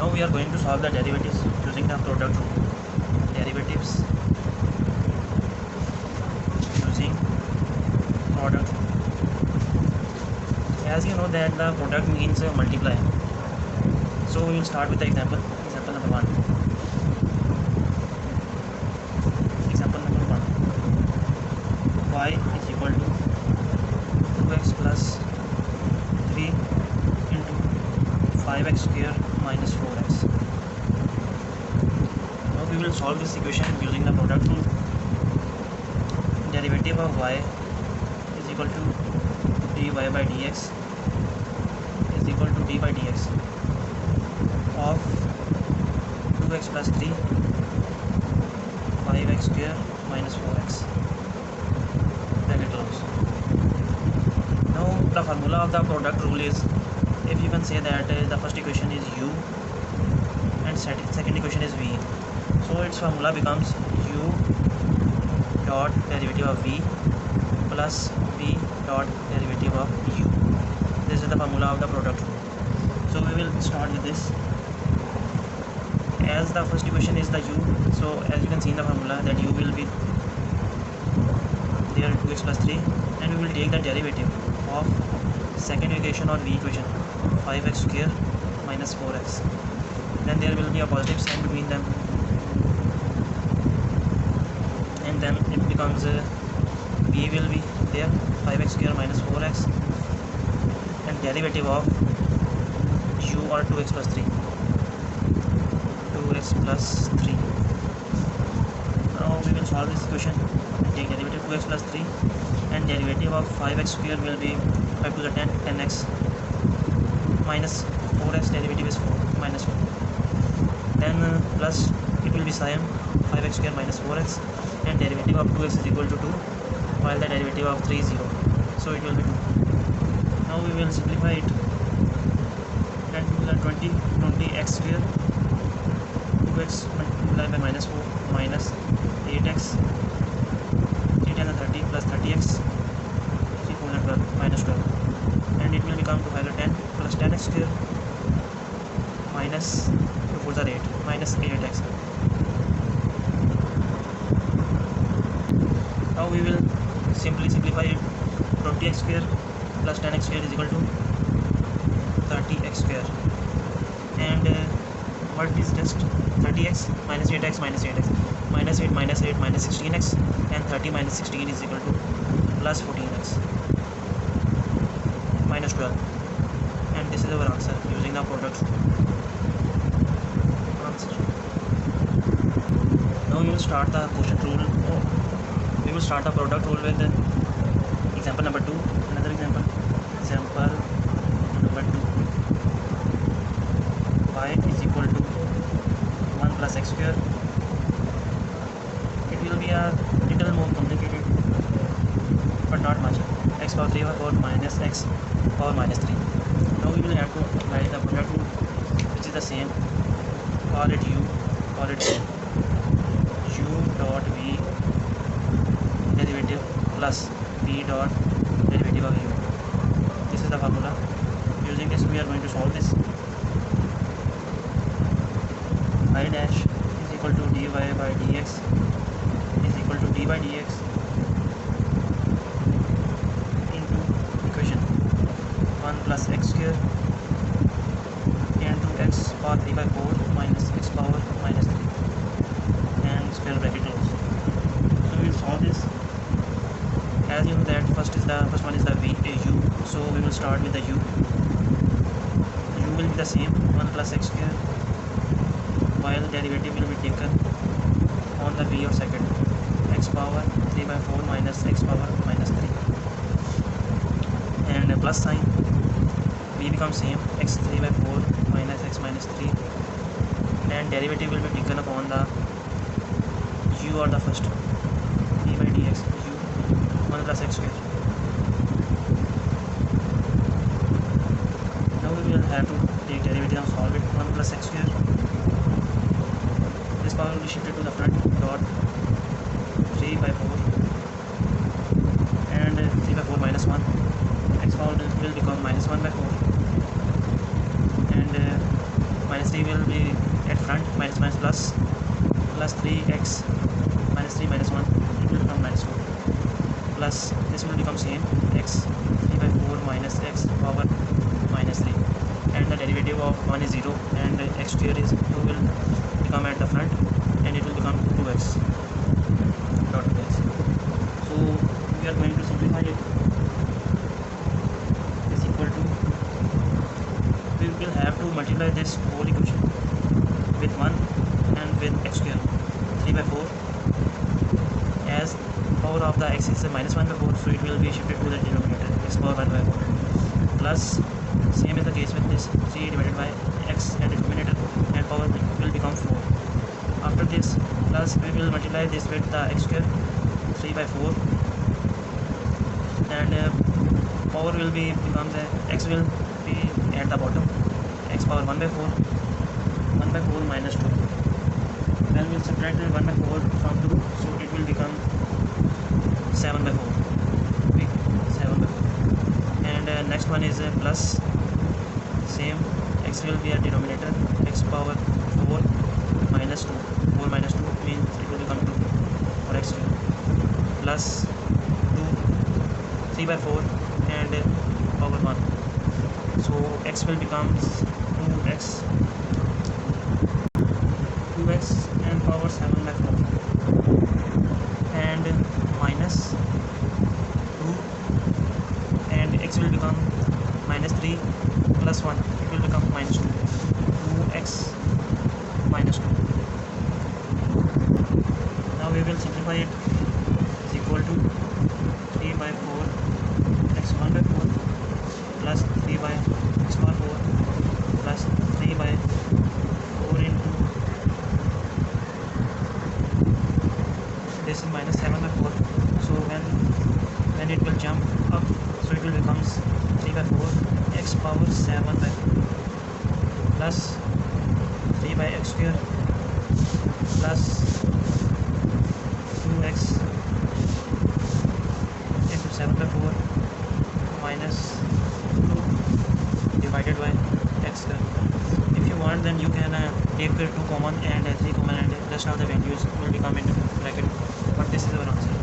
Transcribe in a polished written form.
Now we are going to solve the derivatives using the product rule. Derivatives using product rule. As you know that the product means multiplier. So we will start with the example. Example number 1. Example number 1. Y is equal to 2x plus 3 into 5x square minus 4x. Now we will solve this equation using the product rule. Derivative of y is equal to dy by dx is equal to d by dx of 2x plus 3 5x square minus 4x. Bracket close. Now the formula of the product rule is, if you can say that the first equation is u and second equation is v, so its formula becomes u dot derivative of v plus v dot derivative of u. This is the formula of the product rule. So we will start with this. As the first equation is the u, so as you can see in the formula that u will be there 2x plus 3, and we will take the derivative of second equation or v equation 5x square minus 4x. Then there will be a positive sign between them, and then it becomes v will be there 5x square minus 4x, and derivative of u or 2x plus 3 2x plus 3. Now we will solve this equation. Take derivative 2x plus 3, and derivative of 5x square will be 5 to the 10 10x minus 4x derivative is 4 minus 4. Then plus it will be sin 5x square minus 4x, and derivative of 2x is equal to 2, while the derivative of 3 is 0, so it will be 2. Now we will simplify it. 10 to the 20 20x square 2x multiplied by minus 4 minus 8x 3 10 30 plus 30x 3 4 12 minus 12, and it will become 2 5 10 plus 10x square minus 2 4 8 minus 8x. Now we will simply simplify it. 20x square plus 10x square is equal to 30x square, and what is just 30x minus 8x minus 8x minus 8 minus 8 minus 16x, and 30 minus 16 is equal to plus 14x minus 12, and this is our answer using the product answer. Now we will start the quotient rule. We will start the product rule with example number 2. Another example number 2. Y is equal to 1 plus x square. It will be a little more complicated, but not much. X power 3 over 4 minus x power minus 3. Now we will have to apply the product rule, which is the same. Call it u dot v derivative plus v dot derivative of u. This is the formula. Using this we are going to solve this. I dash is equal to dy by dx is equal to d by dx into equation 1 plus x square into x power 3 by 4 minus x power minus 3, and square bracket close. So we will solve this. As you know that first one is the u, so we will start with the u. U will be the same 1 plus x square, while derivative will be taken on the v or second, x power 3 by 4 minus x power minus 3, and a plus sign. V becomes same, x 3 by 4 minus x minus 3, and derivative will be taken upon the u or the first, d by dx u 1 plus x square. Now we will have to take derivative and solve it. 1 plus x square, this power will be shifted to the front, dot 3 by 4, and 3 by 4 minus 1, x power will become minus 1 by 4, and minus minus 3 will be at front, minus minus plus, plus 3x minus 3 minus 1, it will become minus 4, plus this will become same, x 3 by 4 minus x power minus 3, and the derivative of 1 is 0 and x square is 2 will become at the front and it will become 2x dot x. So we are going to simplify it. Is equal to, we will have to multiply this whole equation with 1 and with x square, 3 by 4, as power of the x is minus 1 by 4, so it will be shifted to the denominator, x power 1 by 4, plus same is the case with this 3 divided by x and denominator, and power will become 4. After this, plus we will multiply this with the x square, 3 by 4, and power will be become the x will be at the bottom, x power 1 by 4, 1 by 4 minus 2. Then we'll subtract 1 by 4 from 2, so it will become 7 by 4. 7 by 4. And next one is plus, same, x will be a denominator, x power 4 minus 2. 4 minus 2 means it will become 2 for x square, plus 2, 3 by 4 and power 1. So x will become 2x and power 7 by 4, and minus 2, and x will become minus 3 plus 1, it will become minus 2, 2x minus 2. Now we will simplify it. Is equal to 3 by 4 x 1 by 4 plus 3 by x power 4 plus 3 by 4 into this is minus 7 by 4. So when it will jump up, so it will becomes 3 by 4 x power 7 by 4 plus 3 by x square plus 2x into 7 by 4 minus 2 divided by x square. If you want, then you can take 2 common and 3 common, and rest of the values will become in bracket, but this is our answer.